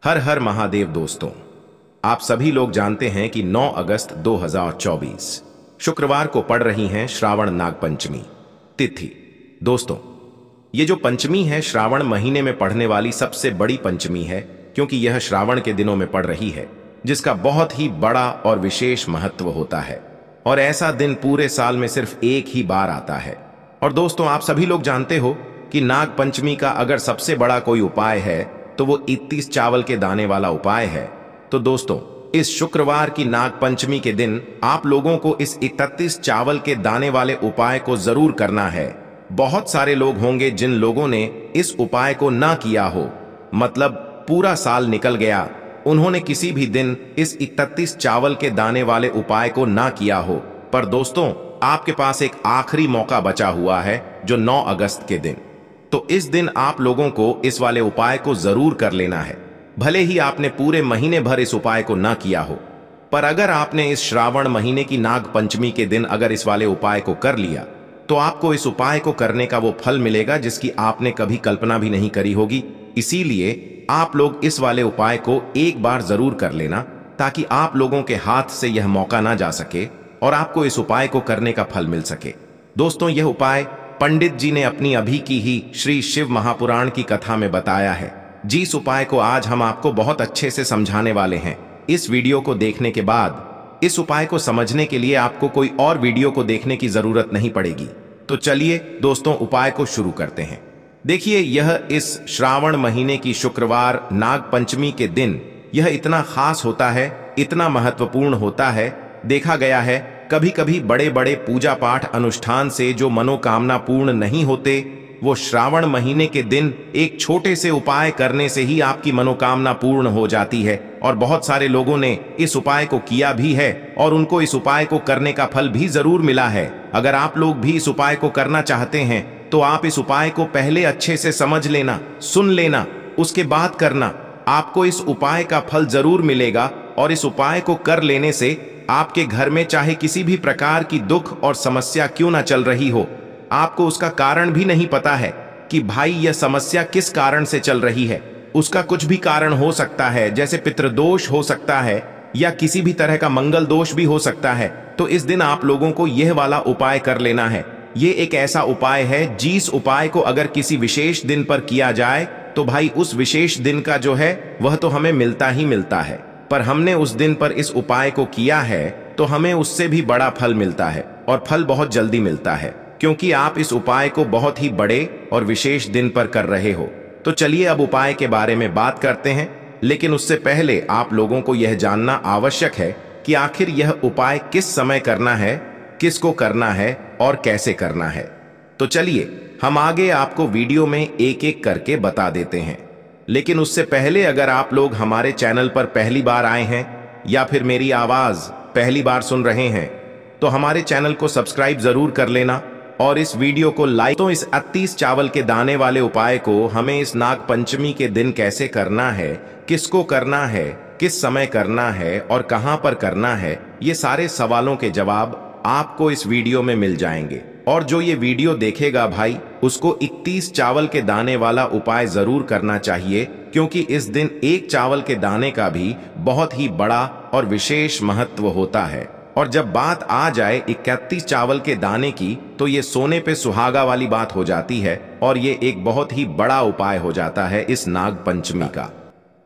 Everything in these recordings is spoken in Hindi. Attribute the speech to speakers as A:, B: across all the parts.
A: हर हर महादेव दोस्तों, आप सभी लोग जानते हैं कि 9 अगस्त 2024 शुक्रवार को पड़ रही है श्रावण नागपंचमी तिथि। दोस्तों, ये जो पंचमी है श्रावण महीने में पड़ने वाली सबसे बड़ी पंचमी है, क्योंकि यह श्रावण के दिनों में पड़ रही है, जिसका बहुत ही बड़ा और विशेष महत्व होता है। और ऐसा दिन पूरे साल में सिर्फ एक ही बार आता है। और दोस्तों, आप सभी लोग जानते हो कि नाग पंचमी का अगर सबसे बड़ा कोई उपाय है तो वो 31 चावल के दाने वाला उपाय है। तो दोस्तों, इस शुक्रवार की नाग पंचमी के दिन आप लोगों को इस 31 चावल के दाने वाले उपाय को जरूर करना है। बहुत सारे लोग होंगे जिन लोगों ने इस उपाय को ना किया हो, मतलब पूरा साल निकल गया, उन्होंने किसी भी दिन इस 31 चावल के दाने वाले उपाय को ना किया हो। पर दोस्तों, आपके पास एक आखिरी मौका बचा हुआ है, जो 9 अगस्त के दिन। तो इस दिन आप लोगों को इस वाले उपाय को जरूर कर लेना है। भले ही आपने पूरे महीने भर इस उपाय को ना किया हो, पर अगर आपने इस श्रावण महीने की नाग पंचमी के दिन अगर इस वाले उपाय को कर लिया, तो आपको इस उपाय को करने का वो फल मिलेगा जिसकी आपने कभी कल्पना भी नहीं करी होगी। इसीलिए आप लोग इस वाले उपाय को एक बार जरूर कर लेना, ताकि आप लोगों के हाथ से यह मौका ना जा सके और आपको इस उपाय को करने का फल मिल सके। दोस्तों, यह उपाय पंडित जी ने अपनी अभी की ही श्री शिव महापुराण की कथा में बताया है, जिस उपाय को आज हम आपको बहुत अच्छे से समझाने वाले हैं। इस वीडियो को देखने के बाद इस उपाय को समझने के लिए आपको कोई और वीडियो को देखने की जरूरत नहीं पड़ेगी। तो चलिए दोस्तों, उपाय को शुरू करते हैं। देखिए, यह इस श्रावण महीने की शुक्रवार नाग पंचमी के दिन यह इतना खास होता है, इतना महत्वपूर्ण होता है। देखा गया है कभी कभी बड़े बड़े पूजा पाठ अनुष्ठान से जो मनोकामना पूर्ण नहीं होते, वो श्रावण महीने के दिन एक छोटे से उपाय करने से ही आपकी मनोकामना पूर्ण हो जाती है। और बहुत सारे लोगों ने इस उपाय को किया भी है और उनको इस उपाय को करने का फल भी जरूर मिला है। अगर आप लोग भी इस उपाय को करना चाहते हैं तो आप इस उपाय को पहले अच्छे से समझ लेना, सुन लेना, उसके बाद करना। आपको इस उपाय का फल जरूर मिलेगा। और इस उपाय को कर लेने से आपके घर में चाहे किसी भी प्रकार की दुख और समस्या क्यों ना चल रही हो, आपको उसका कारण भी नहीं पता है कि भाई यह समस्या किस कारण से चल रही है। उसका कुछ भी कारण हो सकता है, जैसे पितृदोष हो सकता है या किसी भी तरह का मंगल दोष भी हो सकता है। तो इस दिन आप लोगों को यह वाला उपाय कर लेना है। ये एक ऐसा उपाय है जिस उपाय को अगर किसी विशेष दिन पर किया जाए तो भाई उस विशेष दिन का जो है वह तो हमें मिलता ही मिलता है। पर हमने उस दिन पर इस उपाय को किया है तो हमें उससे भी बड़ा फल मिलता है, और फल बहुत जल्दी मिलता है, क्योंकि आप इस उपाय को बहुत ही बड़े और विशेष दिन पर कर रहे हो। तो चलिए अब उपाय के बारे में बात करते हैं। लेकिन उससे पहले आप लोगों को यह जानना आवश्यक है कि आखिर यह उपाय किस समय करना है, किसको करना है और कैसे करना है। तो चलिए हम आगे आपको वीडियो में एक एक करके बता देते हैं। लेकिन उससे पहले अगर आप लोग हमारे चैनल पर पहली बार आए हैं या फिर मेरी आवाज पहली बार सुन रहे हैं, तो हमारे चैनल को सब्सक्राइब जरूर कर लेना और इस वीडियो को लाइक। तो इस 31 चावल के दाने वाले उपाय को हमें इस नाग पंचमी के दिन कैसे करना है, किसको करना है, किस समय करना है और कहां पर करना है, ये सारे सवालों के जवाब आपको इस वीडियो में मिल जाएंगे। और जो ये वीडियो देखेगा भाई, उसको 31 चावल के दाने वाला उपाय जरूर करना चाहिए, क्योंकि इस दिन एक चावल के दाने का भी बहुत ही बड़ा और विशेष महत्व होता है। और जब बात आ जाए 31 चावल के दाने की, तो ये सोने पे सुहागा वाली बात हो जाती है और ये एक बहुत ही बड़ा उपाय हो जाता है इस नाग पंचमी का।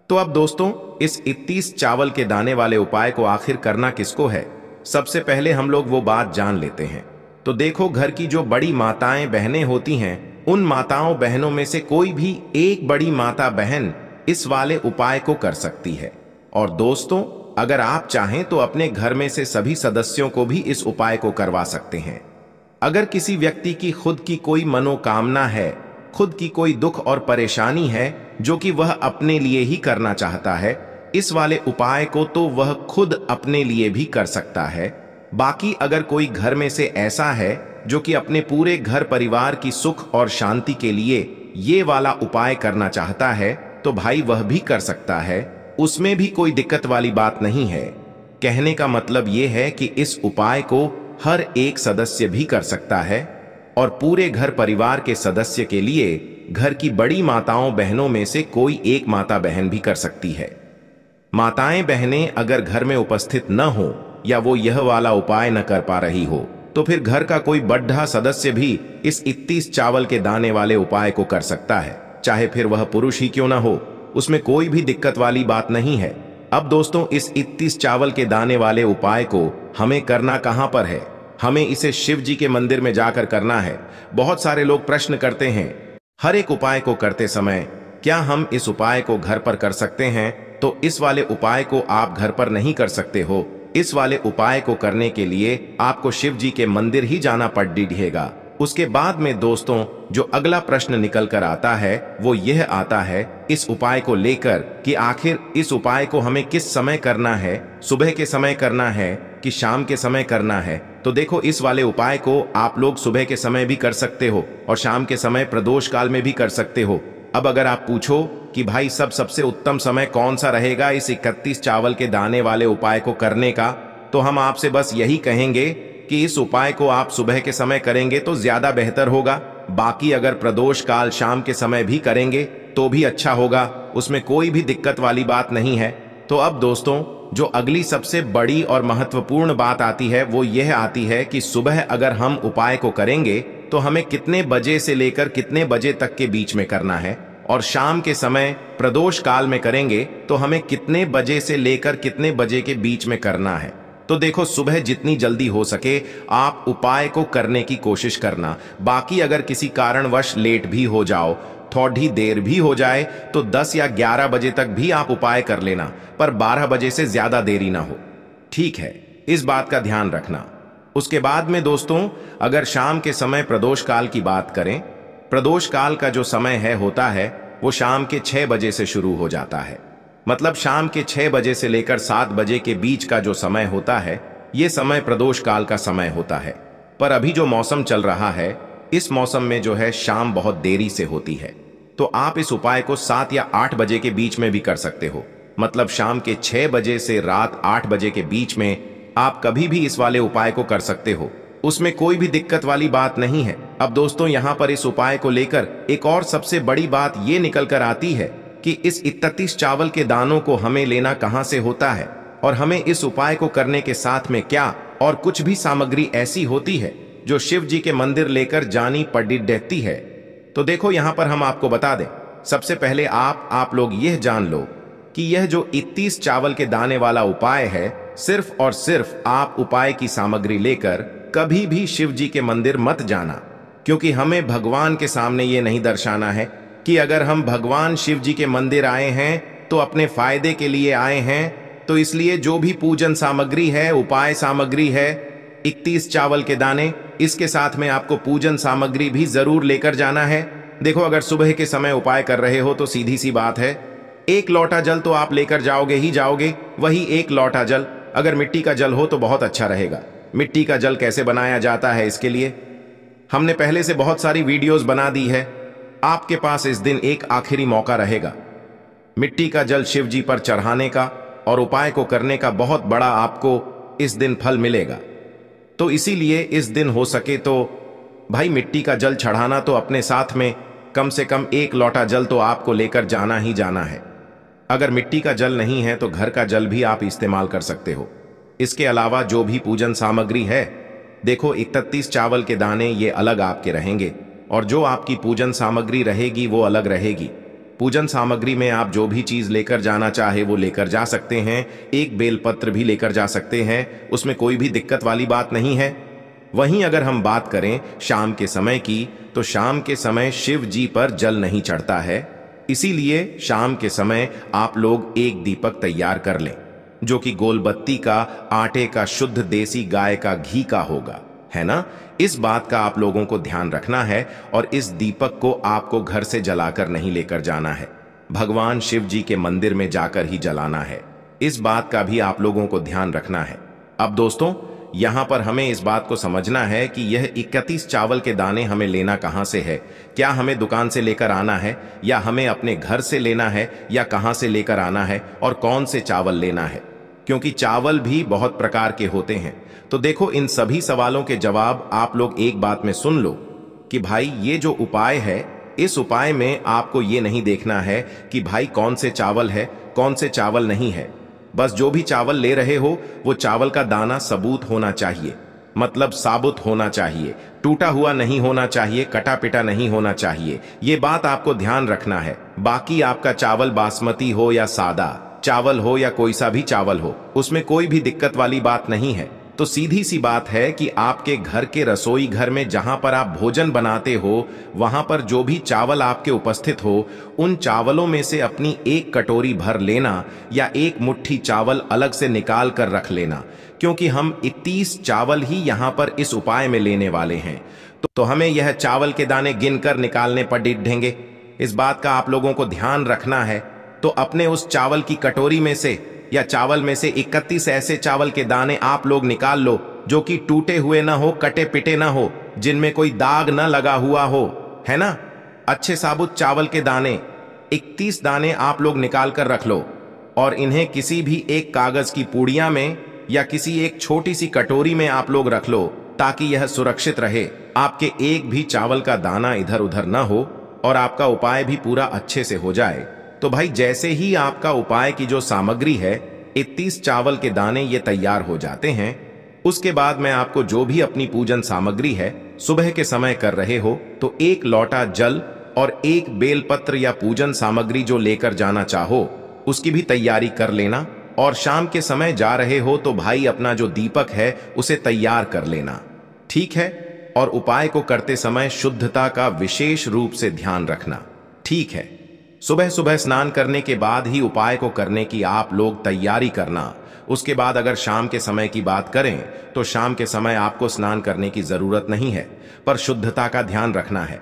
A: तो अब दोस्तों, इस 31 चावल के दाने वाले उपाय को आखिर करना किसको है, सबसे पहले हम लोग वो बात जान लेते हैं। तो देखो, घर की जो बड़ी माताएं बहनें होती हैं, उन माताओं बहनों में से कोई भी एक बड़ी माता बहन इस वाले उपाय को कर सकती है। और दोस्तों, अगर आप चाहें तो अपने घर में से सभी सदस्यों को भी इस उपाय को करवा सकते हैं। अगर किसी व्यक्ति की खुद की कोई मनोकामना है, खुद की कोई दुख और परेशानी है जो कि वह अपने लिए ही करना चाहता है, इस वाले उपाय को तो वह खुद अपने लिए भी कर सकता है। बाकी अगर कोई घर में से ऐसा है जो कि अपने पूरे घर परिवार की सुख और शांति के लिए ये वाला उपाय करना चाहता है, तो भाई वह भी कर सकता है। उसमें भी कोई दिक्कत वाली बात नहीं है। कहने का मतलब ये है कि इस उपाय को हर एक सदस्य भी कर सकता है और पूरे घर परिवार के सदस्य के लिए घर की बड़ी माताओं बहनों में से कोई एक माता बहन भी कर सकती है। माताएं बहनें अगर घर में उपस्थित न हो या वो यह वाला उपाय न कर पा रही हो तो फिर घर का कोई बड़ा सदस्य भी इस 31 चावल के दाने वाले उपाय को कर सकता है, चाहे फिर वह पुरुष ही क्यों ना हो। उसमें कोई भी दिक्कत वाली बात नहीं है। अब दोस्तों, इस 31 चावल के दाने वाले उपाय को हमें करना कहां पर है? हमें इसे शिव जी के मंदिर में जाकर करना है। बहुत सारे लोग प्रश्न करते हैं, हर एक उपाय को करते समय क्या हम इस उपाय को घर पर कर सकते हैं? तो इस वाले उपाय को आप घर पर नहीं कर सकते हो। इस वाले उपाय को करने के लिए आपको शिव जी के मंदिर ही जाना पड़ेगा। उसके बाद में दोस्तों, जो अगला प्रश्न निकल कर आता है वो यह आता है इस उपाय को लेकर कि आखिर इस उपाय को हमें किस समय करना है, सुबह के समय करना है कि शाम के समय करना है। तो देखो, इस वाले उपाय को आप लोग सुबह के समय भी कर सकते हो और शाम के समय प्रदोष काल में भी कर सकते हो। अब अगर आप पूछो कि भाई सबसे उत्तम समय कौन सा रहेगा इस 31 चावल के दाने वाले उपाय को करने का, तो हम आपसे बस यही कहेंगे कि इस उपाय को आप सुबह के समय करेंगे तो ज्यादा बेहतर होगा। बाकी अगर प्रदोष काल शाम के समय भी करेंगे तो भी अच्छा होगा, उसमें कोई भी दिक्कत वाली बात नहीं है। तो अब दोस्तों, जो अगली सबसे बड़ी और महत्वपूर्ण बात आती है वो यह आती है कि सुबह अगर हम उपाय को करेंगे तो हमें कितने बजे से लेकर कितने बजे तक के बीच में करना है, और शाम के समय प्रदोष काल में करेंगे तो हमें कितने बजे से लेकर कितने बजे के बीच में करना है। तो देखो, सुबह जितनी जल्दी हो सके आप उपाय को करने की कोशिश करना। बाकी अगर किसी कारणवश लेट भी हो जाओ, थोड़ी देर भी हो जाए, तो 10 या 11 बजे तक भी आप उपाय कर लेना, पर 12 बजे से ज्यादा देरी ना हो। ठीक है, इस बात का ध्यान रखना। उसके बाद में दोस्तों, अगर शाम के समय प्रदोष काल की बात करें, प्रदोष काल का जो समय होता है वो शाम के 6 बजे से शुरू हो जाता है। मतलब शाम के 6 बजे से लेकर 7 बजे के बीच का जो समय होता है ये समय प्रदोष काल का समय होता है। पर अभी जो मौसम चल रहा है, इस मौसम में जो है शाम बहुत देरी से होती है, तो आप इस उपाय को 7 या 8 बजे के बीच में भी कर सकते हो। मतलब शाम के 6 बजे से रात 8 बजे के बीच में आप कभी भी इस वाले उपाय को कर सकते हो, उसमें कोई भी दिक्कत वाली बात नहीं है। अब दोस्तों, यहाँ पर इस उपाय को लेकर एक और सबसे बड़ी बात ये निकल कर आती है कि इस 31 चावल के दानों को हमें लेना कहाँ से होता है, और हमें इस उपाय को करने के साथ में क्या और कुछ भी सामग्री ऐसी होती है जो शिव जी के मंदिर लेकर जानी पड़ती है। तो देखो, यहाँ पर हम आपको बता दें, सबसे पहले आप लोग यह जान लो कि यह जो 31 चावल के दाने वाला उपाय है, सिर्फ और सिर्फ आप उपाय की सामग्री लेकर कभी भी शिव जी के मंदिर मत जाना, क्योंकि हमें भगवान के सामने ये नहीं दर्शाना है कि अगर हम भगवान शिव जी के मंदिर आए हैं तो अपने फायदे के लिए आए हैं। तो इसलिए जो भी पूजन सामग्री है, उपाय सामग्री है, 31 चावल के दाने, इसके साथ में आपको पूजन सामग्री भी जरूर लेकर जाना है। देखो, अगर सुबह के समय उपाय कर रहे हो तो सीधी सी बात है, 1 लोटा जल तो आप लेकर जाओगे ही जाओगे। वही 1 लोटा जल अगर मिट्टी का जल हो तो बहुत अच्छा रहेगा। मिट्टी का जल कैसे बनाया जाता है, इसके लिए हमने पहले से बहुत सारी वीडियोस बना दी है। आपके पास इस दिन एक आखिरी मौका रहेगा मिट्टी का जल शिव जी पर चढ़ाने का और उपाय को करने का। बहुत बड़ा आपको इस दिन फल मिलेगा। तो इसीलिए इस दिन हो सके तो भाई मिट्टी का जल चढ़ाना तो अपने साथ में कम से कम 1 लोटा जल तो आपको लेकर जाना ही जाना है। अगर मिट्टी का जल नहीं है तो घर का जल भी आप इस्तेमाल कर सकते हो। इसके अलावा जो भी पूजन सामग्री है, देखो 31 चावल के दाने ये अलग आपके रहेंगे और जो आपकी पूजन सामग्री रहेगी वो अलग रहेगी। पूजन सामग्री में आप जो भी चीज लेकर जाना चाहे वो लेकर जा सकते हैं। एक बेलपत्र भी लेकर जा सकते हैं, उसमें कोई भी दिक्कत वाली बात नहीं है। वहीं अगर हम बात करें शाम के समय की, तो शाम के समय शिव जी पर जल नहीं चढ़ता है। इसीलिए शाम के समय आप लोग एक दीपक तैयार कर लें, जो कि गोलबत्ती का, आटे का, शुद्ध देसी गाय का घी का होगा, है ना। इस बात का आप लोगों को ध्यान रखना है और इस दीपक को आपको घर से जलाकर नहीं लेकर जाना है, भगवान शिव जी के मंदिर में जाकर ही जलाना है। इस बात का भी आप लोगों को ध्यान रखना है। अब दोस्तों, यहां पर हमें इस बात को समझना है कि यह 31 चावल के दाने हमें लेना कहां से है। क्या हमें दुकान से लेकर आना है, या हमें अपने घर से लेना है, या कहां से लेकर आना है, और कौन से चावल लेना है, क्योंकि चावल भी बहुत प्रकार के होते हैं। तो देखो, इन सभी सवालों के जवाब आप लोग एक बात में सुन लो कि भाई ये जो उपाय है इस उपाय में आपको ये नहीं देखना है कि भाई कौन से चावल है कौन से चावल नहीं है। बस जो भी चावल ले रहे हो वो चावल का दाना सबूत होना चाहिए, मतलब साबुत होना चाहिए, टूटा हुआ नहीं होना चाहिए, कटा पिटा नहीं होना चाहिए। ये बात आपको ध्यान रखना है। बाकी आपका चावल बासमती हो या सादा चावल हो या कोई सा भी चावल हो, उसमें कोई भी दिक्कत वाली बात नहीं है। तो सीधी सी बात है कि आपके घर के रसोई घर में जहां पर आप भोजन बनाते हो वहां पर जो भी चावल आपके उपस्थित हो, उन चावलों में से अपनी एक कटोरी भर लेना या एक मुट्ठी चावल अलग से निकाल कर रख लेना, क्योंकि हम 31 चावल ही यहां पर इस उपाय में लेने वाले हैं। तो हमें यह चावल के दाने गिनकर निकालने पर डिढेंगे। इस बात का आप लोगों को ध्यान रखना है। तो अपने उस चावल की कटोरी में से या चावल में से 31 ऐसे चावल के दाने आप लोग निकाल लो जो कि टूटे हुए ना हो, कटे पिटे ना हो, जिनमें कोई दाग ना लगा हुआ हो, है ना। अच्छे साबुत चावल के दाने 31 दाने आप लोग निकाल कर रख लो और इन्हें किसी भी एक कागज की पुड़िया में या किसी एक छोटी सी कटोरी में आप लोग रख लो, ताकि यह सुरक्षित रहे, आपके एक भी चावल का दाना इधर उधर ना हो और आपका उपाय भी पूरा अच्छे से हो जाए। तो भाई जैसे ही आपका उपाय की जो सामग्री है 31 चावल के दाने ये तैयार हो जाते हैं, उसके बाद मैं आपको जो भी अपनी पूजन सामग्री है सुबह के समय कर रहे हो तो एक लोटा जल और एक बेलपत्र या पूजन सामग्री जो लेकर जाना चाहो उसकी भी तैयारी कर लेना। और शाम के समय जा रहे हो तो भाई अपना जो दीपक है उसे तैयार कर लेना, ठीक है। और उपाय को करते समय शुद्धता का विशेष रूप से ध्यान रखना, ठीक है। सुबह सुबह स्नान करने के बाद ही उपाय को करने की आप लोग तैयारी करना। उसके बाद अगर शाम के समय की बात करें तो शाम के समय आपको स्नान करने की जरूरत नहीं है, पर शुद्धता का ध्यान रखना है।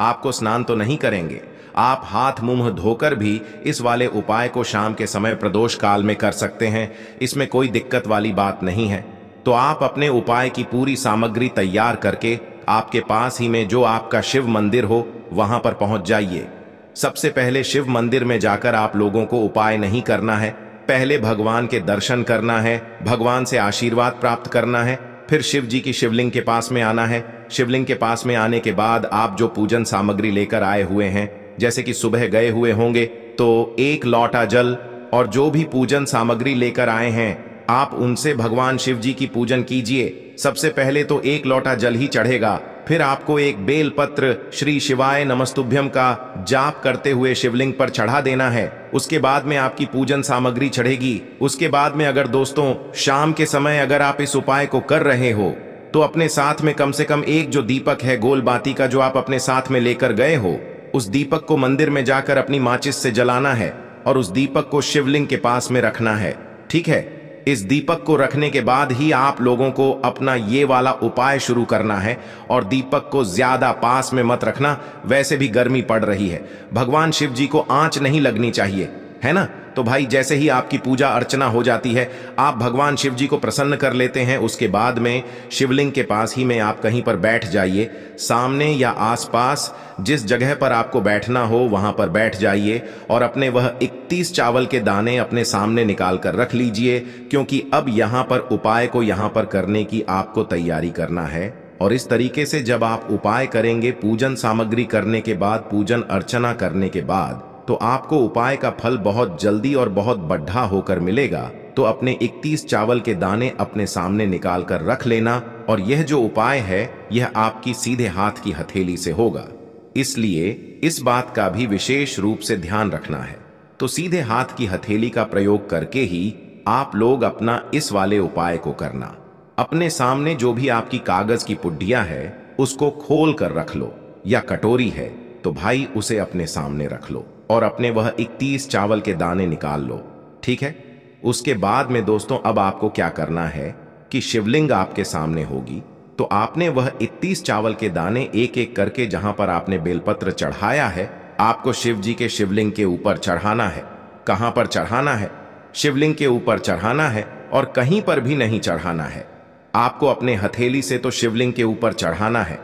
A: आपको स्नान तो नहीं करेंगे, आप हाथ मुंह धोकर भी इस वाले उपाय को शाम के समय प्रदोष काल में कर सकते हैं, इसमें कोई दिक्कत वाली बात नहीं है। तो आप अपने उपाय की पूरी सामग्री तैयार करके आपके पास ही में जो आपका शिव मंदिर हो वहां पर पहुंच जाइए। सबसे पहले शिव मंदिर में जाकर आप लोगों को उपाय नहीं करना है, पहले भगवान के दर्शन करना है, भगवान से आशीर्वाद प्राप्त करना है, फिर शिव जी की शिवलिंग के पास में आना है। शिवलिंग के पास में आने के बाद आप जो पूजन सामग्री लेकर आए हुए हैं, जैसे कि सुबह गए हुए होंगे तो एक लोटा जल और जो भी पूजन सामग्री लेकर आए हैं आप उनसे भगवान शिव जी की पूजन कीजिए। सबसे पहले तो एक लोटा जल ही चढ़ेगा, फिर आपको एक बेलपत्र श्री शिवाय नमस्तुभ्यम का जाप करते हुए शिवलिंग पर चढ़ा देना है। उसके बाद में आपकी पूजन सामग्री चढ़ेगी। उसके बाद में अगर दोस्तों शाम के समय अगर आप इस उपाय को कर रहे हो तो अपने साथ में कम से कम एक जो दीपक है गोल बाती का जो आप अपने साथ में लेकर गए हो, उस दीपक को मंदिर में जाकर अपनी माचिस से जलाना है और उस दीपक को शिवलिंग के पास में रखना है, ठीक है। इस दीपक को रखने के बाद ही आप लोगों को अपना ये वाला उपाय शुरू करना है और दीपक को ज्यादा पास में मत रखना, वैसे भी गर्मी पड़ रही है, भगवान शिव जी को आंच नहीं लगनी चाहिए, है ना। तो भाई जैसे ही आपकी पूजा अर्चना हो जाती है आप भगवान शिव जी को प्रसन्न कर लेते हैं, उसके बाद में शिवलिंग के पास ही में आप कहीं पर बैठ जाइए। सामने या आसपास जिस जगह पर आपको बैठना हो वहां पर बैठ जाइए और अपने वह 31 चावल के दाने अपने सामने निकाल कर रख लीजिए, क्योंकि अब यहां पर उपाय को यहां पर करने की आपको तैयारी करना है। और इस तरीके से जब आप उपाय करेंगे, पूजन सामग्री करने के बाद, पूजन अर्चना करने के बाद, तो आपको उपाय का फल बहुत जल्दी और बहुत बढ़ा होकर मिलेगा। तो अपने 31 चावल के दाने अपने सामने निकाल कर रख लेना और यह जो उपाय है यह आपकी सीधे हाथ की हथेली से होगा, इसलिए इस बात का भी विशेष रूप से ध्यान रखना है। तो सीधे हाथ की हथेली का प्रयोग करके ही आप लोग अपना इस वाले उपाय को करना। अपने सामने जो भी आपकी कागज की पुड्डियां है उसको खोल कर रख लो, या कटोरी है तो भाई उसे अपने सामने रख लो और अपने वह 31 चावल के दाने निकाल लो, ठीक है। उसके बाद में दोस्तों अब आपको क्या करना है कि शिवलिंग आपके सामने होगी, तो आपने वह 31 चावल के दाने एक एक करके जहां पर आपने बेलपत्र चढ़ाया है आपको शिव जी के शिवलिंग के ऊपर चढ़ाना है। कहां पर चढ़ाना है? शिवलिंग के ऊपर चढ़ाना है और कहीं पर भी नहीं चढ़ाना है। आपको अपने हथेली से तो शिवलिंग के ऊपर चढ़ाना है,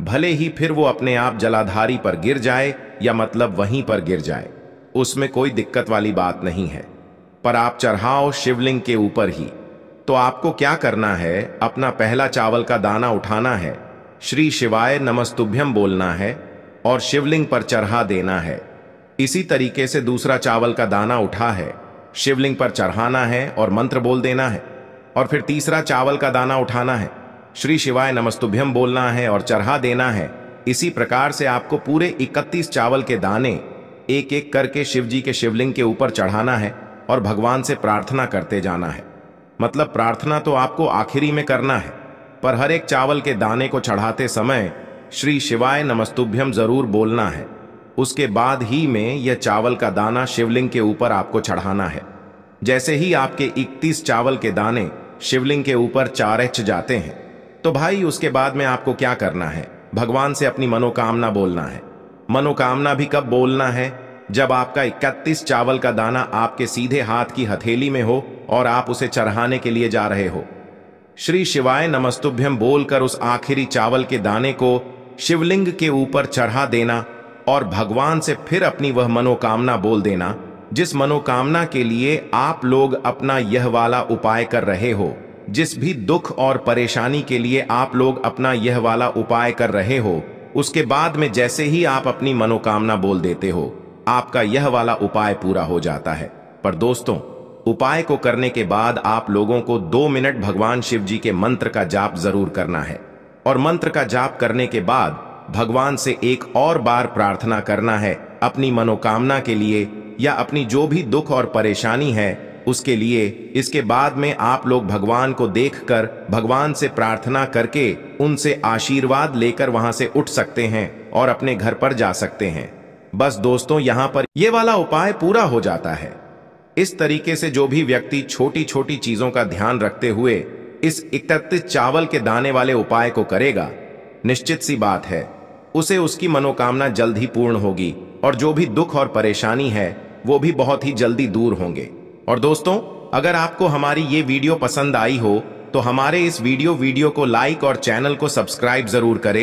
A: भले ही फिर वो अपने आप जलाधारी पर गिर जाए या मतलब वहीं पर गिर जाए, उसमें कोई दिक्कत वाली बात नहीं है, पर आप चढ़ाओ शिवलिंग के ऊपर ही। तो आपको क्या करना है, अपना पहला चावल का दाना उठाना है, श्री शिवाय नमस्तुभ्यम बोलना है, और शिवलिंग पर चढ़ा देना है। इसी तरीके से दूसरा चावल का दाना उठा है, शिवलिंग पर चढ़ाना है और मंत्र बोल देना है। और फिर तीसरा चावल का दाना उठाना है, श्री शिवाय नमस्तुभ्यम बोलना है और चढ़ा देना है। इसी प्रकार से आपको पूरे 31 चावल के दाने एक एक करके शिव जी के शिवलिंग के ऊपर चढ़ाना है और भगवान से प्रार्थना करते जाना है। मतलब प्रार्थना तो आपको आखिरी में करना है, पर हर एक चावल के दाने को चढ़ाते समय श्री शिवाय नमस्तुभ्यम जरूर बोलना है। उसके बाद ही में यह चावल का दाना शिवलिंग के ऊपर आपको चढ़ाना है। जैसे ही आपके 31 चावल के दाने शिवलिंग के ऊपर चारच जाते हैं, तो भाई उसके बाद में आपको क्या करना है, भगवान से अपनी मनोकामना बोलना है। मनोकामना भी कब बोलना है, जब आपका 31 चावल का दाना आपके सीधे हाथ की हथेली में हो और आप उसे चढ़ाने के लिए जा रहे हो। श्री शिवाय नमस्तुभ्यम बोलकर उस आखिरी चावल के दाने को शिवलिंग के ऊपर चढ़ा देना और भगवान से फिर अपनी वह मनोकामना बोल देना, जिस मनोकामना के लिए आप लोग अपना यह वाला उपाय कर रहे हो। जिस भी दुख और परेशानी के लिए आप लोग अपना यह वाला उपाय कर रहे हो, उसके बाद में जैसे ही आप अपनी मनोकामना बोल देते हो, आपका यह वाला उपाय पूरा हो जाता है। पर दोस्तों, उपाय को करने के बाद आप लोगों को 2 मिनट भगवान शिव जी के मंत्र का जाप जरूर करना है। और मंत्र का जाप करने के बाद भगवान से एक और बार प्रार्थना करना है अपनी मनोकामना के लिए या अपनी जो भी दुख और परेशानी है उसके लिए। इसके बाद में आप लोग भगवान को देखकर भगवान से प्रार्थना करके उनसे आशीर्वाद लेकर वहां से उठ सकते हैं और अपने घर पर जा सकते हैं। बस दोस्तों, यहां पर यह वाला उपाय पूरा हो जाता है। इस तरीके से जो भी व्यक्ति छोटी छोटी चीजों का ध्यान रखते हुए इस 31 चावल के दाने वाले उपाय को करेगा, निश्चित सी बात है उसे उसकी मनोकामना जल्द ही पूर्ण होगी और जो भी दुख और परेशानी है वो भी बहुत ही जल्दी दूर होंगे। और दोस्तों, अगर आपको हमारी ये वीडियो पसंद आई हो तो हमारे इस वीडियो को लाइक और चैनल को सब्सक्राइब जरूर करें।